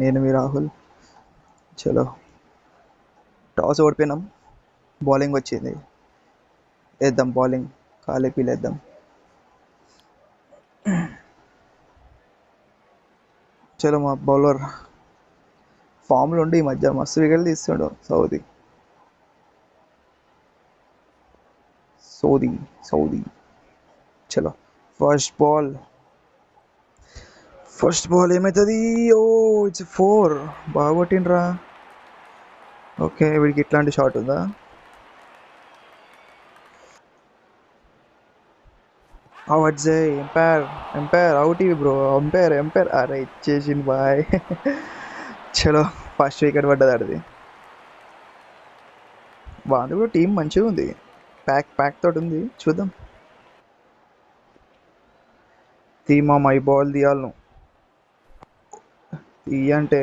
నేను మీ రాహుల్. చలో, toss ఓడిపోయినాం. Bowling వచ్చింది. వేద్దాం బౌలింగ్. కాలే పీలేద్దాం. చలో, మా బౌలర్ ఫామ్లో ఉండి ఈ మధ్య మస్తు వికెట్లు తీస్తుండు. Southee Southee. చలో, ఫస్ట్ బాల్. ఫస్ట్ బాల్ ఏమవుతుంది? Oh, it's 4. బాగా కొట్టిండ్రా. ఓకే, వీడికి ఇట్లాంటి షాట్ ఉందా? అడ్జే ఎంపైర్. ఎంపైర్ అవుట్ ఇవి బ్రో. ఎంపైర్ అరే ఇచ్చేసింది బాయ్. చలో, ఫస్ట్ వికెట్ పడ్డది ఆడిది. బాగుంది బ్రో, టీం మంచిగా ఉంది. ప్యాక్ తోటి ఉంది, చూద్దాం. తీమా మై బాల్ తీయాలి నువ్వు. అంటే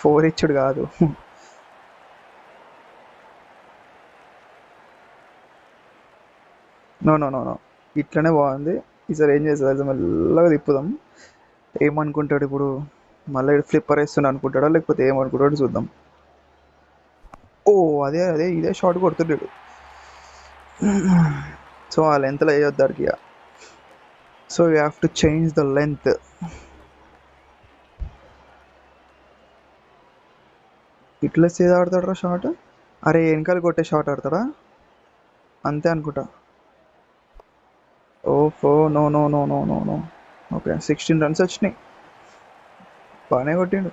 4 ఇచ్చుడు కాదు. నో నో నో నో, ఇట్లనే బాగుంది. ఈసారి ఏం చేస్తుంది అది మెల్లగా తిప్పుదాం. ఏమనుకుంటాడు ఇప్పుడు? మళ్ళీ ఫ్లిప్పర్ వేస్తుండ అనుకుంటాడా, లేకపోతే ఏమనుకుంటాడు చూద్దాం. ఓ, అదే అదే ఇదే షాట్ కొడుతున్నాడు. సో ఆ లెంత్లో వేయొద్దు దానికి. So you have to change the length. ఇట్లా సేద ఆడతాడరా షాట్. అరే వెనకాల కొట్టే షాట్ ఆడతాడా? అంతే అనుకుంటా. ఓఫో, no no no no no no. Okay, 16 runs వచ్చినాయి. బాగానే కొట్టిండు.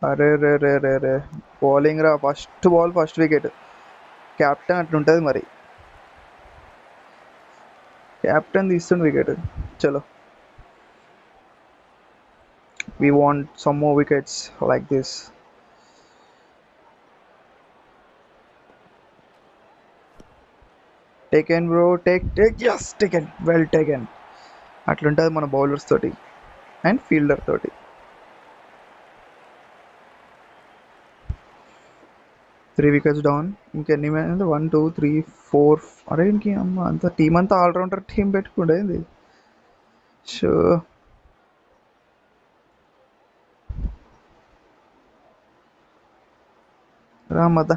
అరే రే రే రే రే, బౌలింగ్ రా. First ball first wicket. Captain అట్లుంటుంది మరి. క్యాప్టెన్ తీస్తుండు వికెట్. చలో, we want some more wickets like this. Taken bro, take yes, taken, well taken. అట్లుంటుంది మన బౌలర్స్ తోటి అండ్ ఫీల్డర్ తోటి. 3 వికెట్స్ డౌన్. ఇంకెన్ని? 1 2 3 4. అరే ఇంకే అమ్మ, అంత టీం అంతా ఆల్రౌండర్ టీం పెట్టుకుండేది. షో, రామద.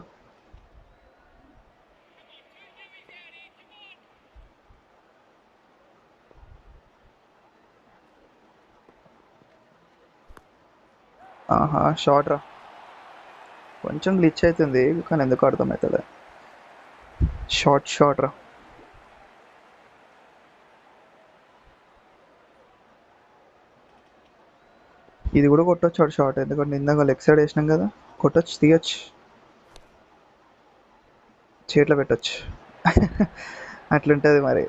ఆహా, షార్ట్ రా. కొంచెం గ్లిచ్ అవుతుంది కానీ ఎందుకు అర్థమవుతుంది. షార్ట్ రా. ఇది కూడా కొట్టొచ్చు వాడు షార్ట్, ఎందుకంటే ఇందాక లెగ్ సైడ్ వేసినాం కదా. కొట్టొచ్చు, తీయచ్చు, చేతిలో పెట్టచ్చు. అట్లుంటుంది మరి.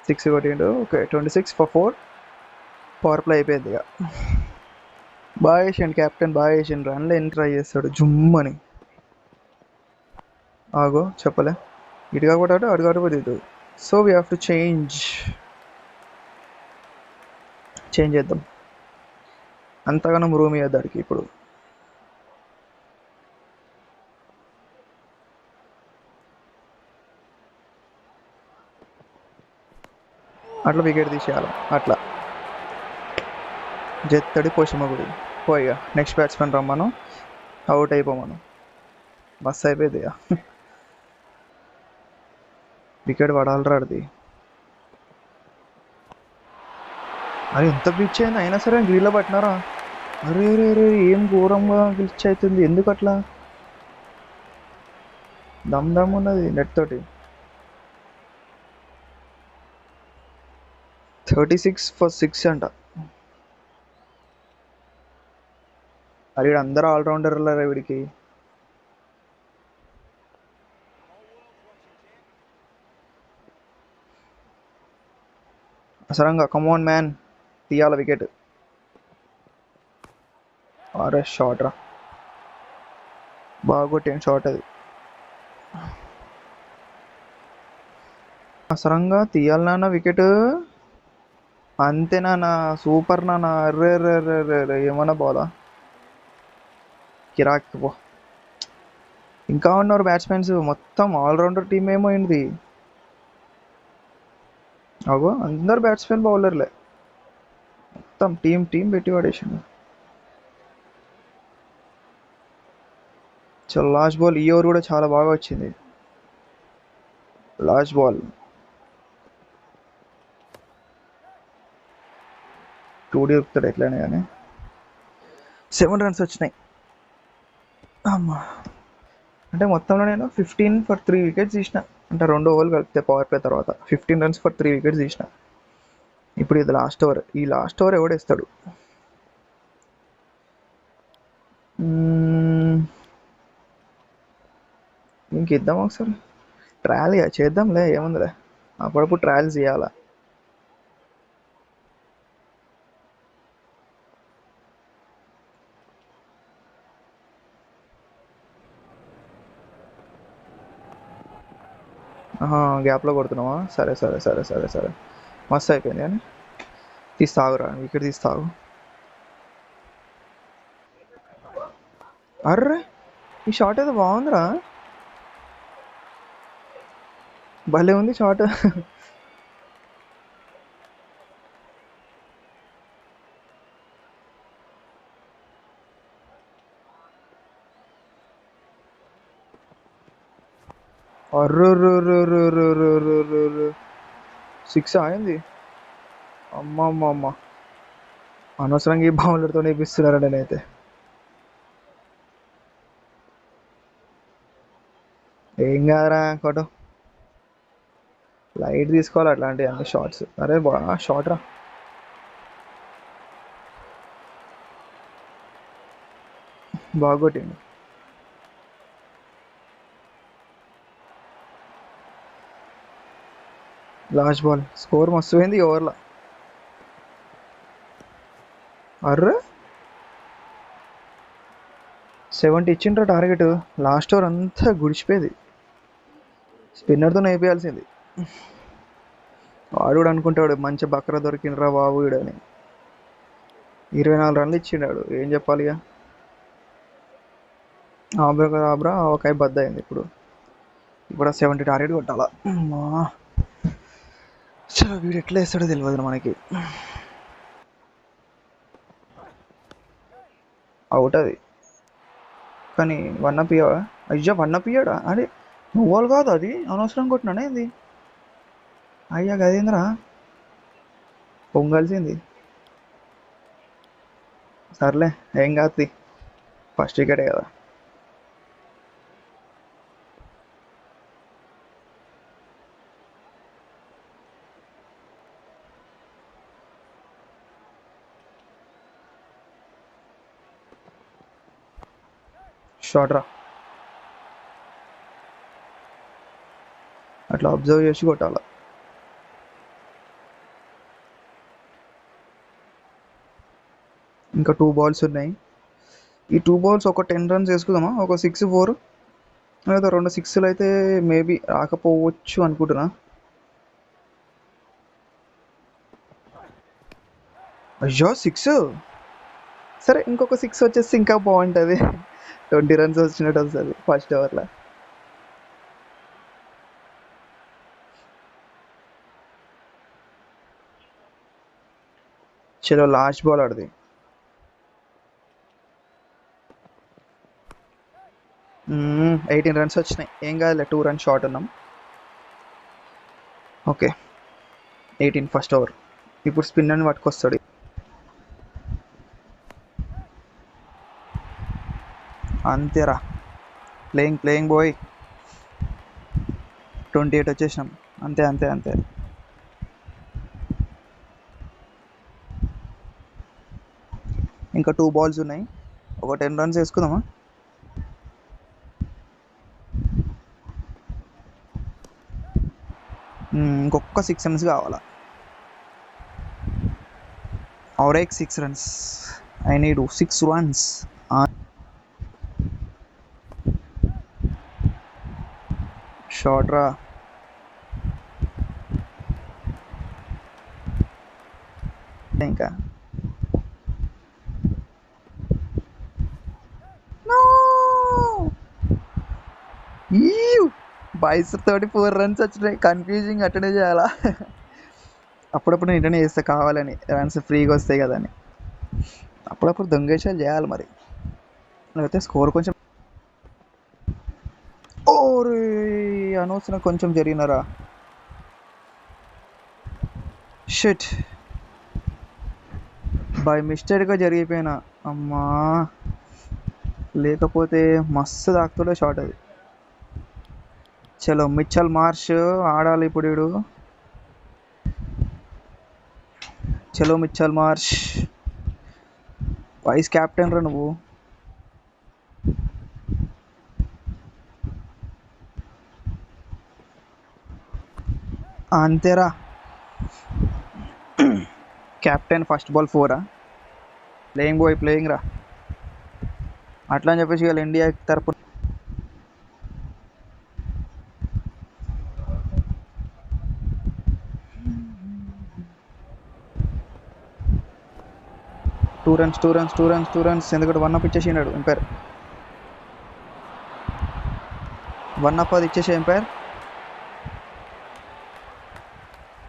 సిక్స్ కొట్టిండు. Okay, 26 for 4. పవర్ ప్లే అయిపోయింది ఇక. బాగా వేసిండు కెప్టెన్, బాగా వేసిండు. రన్లో ఎన్ని ట్రై చేస్తాడు జుమ్మని. ఆగో చెప్పలే. ఇటు కాకుండా అటు కాకపోతే ఇటు. So we have to change చేద్దాం. అంతగానం రూమ్ ఇవ్వద్దు దానికి ఇప్పుడు. అట్లా వికెట్ తీసేయాలి. అట్లా జెత్తడి పోషమ్మగుడి. పోయిగా నెక్స్ట్ బ్యాట్స్మెన్ రమ్మను, అవుట్ అయిపోమను. బస్ అయిపోయింది ఇక. వికెట్ పడాలి రాడిది. అది ఎంత గ్లిచ్ అయింది అయినా సరే గ్రీన్లో పట్టినారా. అరే రే రే, ఏం ఘోరంగా గ్లిచ్ అవుతుంది, ఎందుకు అట్లా? దమ్ ఉన్నది నెట్ తోటి. 36 for 6 అంట. అరే అందరూ ఆల్రౌండర్లరా వీడికి. అసరంగా కమోన్ మ్యాన్, తీయాల వికెట్. అరే షార్ట్ రా, బాగా కొట్టాను షార్ట్ అది. అసరంగా తీయాలన్నా వికెట్. అంతే నాన్న. సూపర్ నాన్న. అర్రే రే రే రే రే ఏమన్నా బాలా కిరాక్ పో. ఇంకా ఉన్నారు బ్యాట్స్మెన్స్, మొత్తం ఆల్రౌండర్ టీం ఏమో అయింది. అగో అందరు బ్యాట్స్మెన్ బౌలర్లే, మొత్తం టీం టీం పెట్టి పడేసిండు. చలో లాస్ట్ బాల్, ఈ ఓవర్ కూడా చాలా బాగా వచ్చింది. లాస్ట్ బాల్ 2D దొరుకుతాడు ఎట్లయినా కానీ. 7 రన్స్ వచ్చినాయి. అమ్మా, అంటే మొత్తంలో నేను 15 ఫర్ 3 వికెట్స్ తీసిన. అంటే 2 ఓవర్లు కలిపితే పవర్ ప్లే తర్వాత 15 రన్స్ ఫర్ 3 వికెట్స్ తీసిన. ఇప్పుడు ఇది లాస్ట్ ఓవర్. ఈ లాస్ట్ ఓవర్ ఎవడేస్తాడు? ఇంక ఇద్దాం ఒకసారి ట్రయల్ చేద్దాంలే, ఏముందిలే, అప్పుడప్పుడు ట్రయల్స్ చేయాలా. గ్యాప్లో కొడుతున్నావా? సరే సరే సరే సరే సరే, మస్తు అయిపోయింది కానీ. తీస్తాగురా, వికెట్ తీస్తాగు. అర్రే, ఈ షాట్ ఏదో బాగుందిరా, భలే ఉంది షాట్. అర్రు 6 అయింది. అమ్మ అమ్మ అమ్మ, అనవసరంగా ఈ బౌలర్తో నేర్పిస్తున్నారా నేనైతే. ఏం కాదురా కొట్టు, లైట్ తీసుకోవాలి అట్లాంటి అన్ని షార్ట్స్. అరే బాగా షార్ట్ రా. బాగా కొట్టిండు. లాస్ట్ బాల్, స్కోర్ మస్తు పోయింది ఈ ఓవర్లో. అర్రే 70 ఇచ్చిండ్రా టార్గెట్. లాస్ట్ ఓవర్ అంతా గుడిచిపోయేది, స్పిన్నర్తో వేయాల్సింది. వాడు కూడా అనుకుంటాడు మంచి బక్రా దొరికిండ్రా బాబు వీడని. 24 రన్లు ఇచ్చిండాడు, ఏం చెప్పాలి ఇక. ఆబ్రా ఒక బద్ద అయింది. ఇప్పుడు 70 టార్గెట్ కొట్టాలా. అమ్మా, చలో వీడు ఎట్లా వేస్తాడో తెలియదు మనకి. అవుట్ అది, కానీ 1 up ఇయ్యవా? అయ్యా 1 up ఇయ్యాడా? అరే నువ్వు కాదు, అది అనవసరం కొట్టినానే ఇది. అయ్యా గదేంద్రా, పొంగాల్సింది. సర్లే ఏం కాదు, ఫస్ట్ వికెటే కదా. షార్ట్ రా, అట్లా అబ్జర్వ్ చేసి కొట్టాల. ఇంకా 2 balls ఉన్నాయి. ఈ 2 balls ఒక 10 runs వేసుకుందామా? ఒక 6 4, లేదా 2 6లు అయితే మేబీ రాకపోవచ్చు అనుకుంటున్నా. అయ్యో 6, సరే ఇంకొక 6 వచ్చేసి ఇంకా బాగుంటుంది. 20 runs వచ్చినట్టు వస్తుంది ఫస్ట్ ఓవర్లో. చలో లాస్ట్ బాల్ ఆడది. 18 runs వచ్చినాయి, ఏం కాదులే, 2 runs షార్ట్ ఉన్నాం. Okay 18 first over. ఇప్పుడు స్పిన్నర్ని పట్టుకొస్తాడు. అంతేరా, ప్లేయింగ్ బాయ్. 28 వచ్చేసినాం, అంతే అంతే అంతే. ఇంకా 2 balls ఉన్నాయి, ఒక 10 runs వేసుకుందామా? ఇంకొక 6 runs కావాలా. और एक 6 runs. I need 6 runs. Short రా. ఇంకా బాయ్స్ 34 రన్స్ వచ్చినాయి. కన్ఫ్యూజింగ్ అటెండ్ చేయాలా? అప్పుడప్పుడు నేను ఇంటనే చేస్తా కావాలని, రన్స్ ఫ్రీగా వస్తాయి కదా అని. అప్పుడప్పుడు దొంగేషాలు చేయాలి మరి, లేకపోతే స్కోర్ కొంచెం. ఓరే అనవసరం కొంచెం జరిగినారా. Shit, by మిస్టేక్గా జరిగిపోయినా. అమ్మా, లేకపోతే మస్తు తాకుతుండే షాట్ అది. చలో మిచ్చల్ మార్ష్ ఆడాలి ఇప్పుడు వీడు. చలో మిచ్చల్ మార్ష్, వైస్ కెప్టెన్ రా నువ్వు. అంతేరా, captain first ball 4. Playing boy playing రా. అట్లా అని చెప్పేసి వీళ్ళు ఇండియా తరపు 2 runs ఎందుకంటే 1 up ఇచ్చేసినాడు ఎంపైర్. 1 up అది ఇచ్చేసి ఎంపైర్.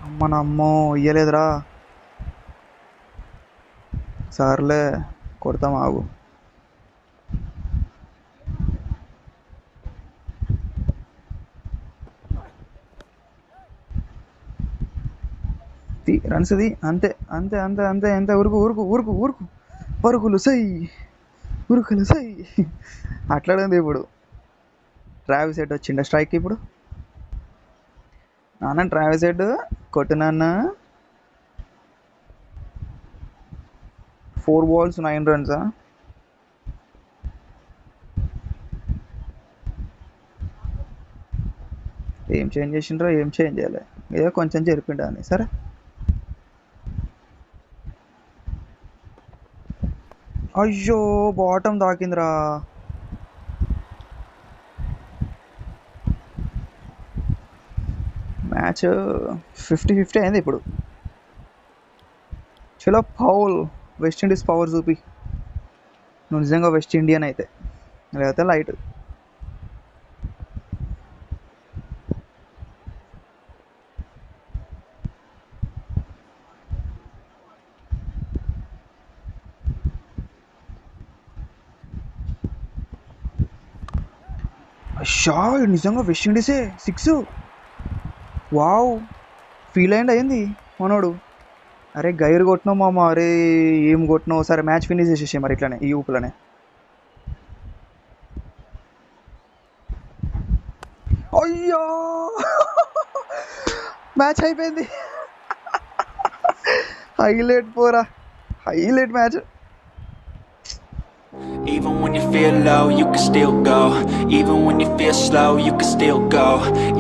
అమ్మనమ్మో ఇయ్యలేదురా. సార్లే కొడతాం ఆగు. రన్స్ ది అంతే అంతే అంతే అంతే అంతే. ఉరుకు ఉరుకు ఉరుకు ఉరుకు, పరుగులు సై, ఉరుకులు సై. అట్లాడింది ఇప్పుడు. ట్రావిస్ హెడ్ వచ్చిండ స్ట్రైక్ ఇప్పుడు. నాన్న ట్రావిస్ హెడ్ కొట్టు నాన్న. 4 balls 9 runs. ఏం చేంజ్ చేసిండ్రో ఏం చేంజ్ చేయాలి, ఏదో కొంచెం జరిపిండా అని. సరే అయ్యో బాటం తాకిందిరా. మ్యాచ్ 50-50 అయింది ఇప్పుడు. చలో పౌల్, వెస్టిండీస్ పవర్ చూపి. నువ్వు నిజంగా వెస్ట్ ఇండియన్ అయితే, లేకపోతే లైట్. అయ్యా నిజంగా వెస్ట్ ఇండీసే 6. వావ్, ఫీల్ అయింది మనోడు. అరే గైర్ కొట్టినావు మామ, అరే ఏం కొట్టినావు. సరే మ్యాచ్ ఫినిష్ చేసేసే మరి ఇట్లానే, ఈ ఊపులోనే. అయ్యో మ్యాచ్ అయిపోయింది. హైలైట్ పోరా, highlight match. Even when you feel low, you can still go. Even when you feel slow, you can still go.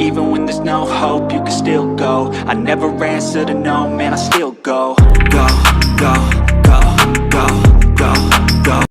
Even when there's no hope, you can still go. I never answer to no, man, I still go. Go, go.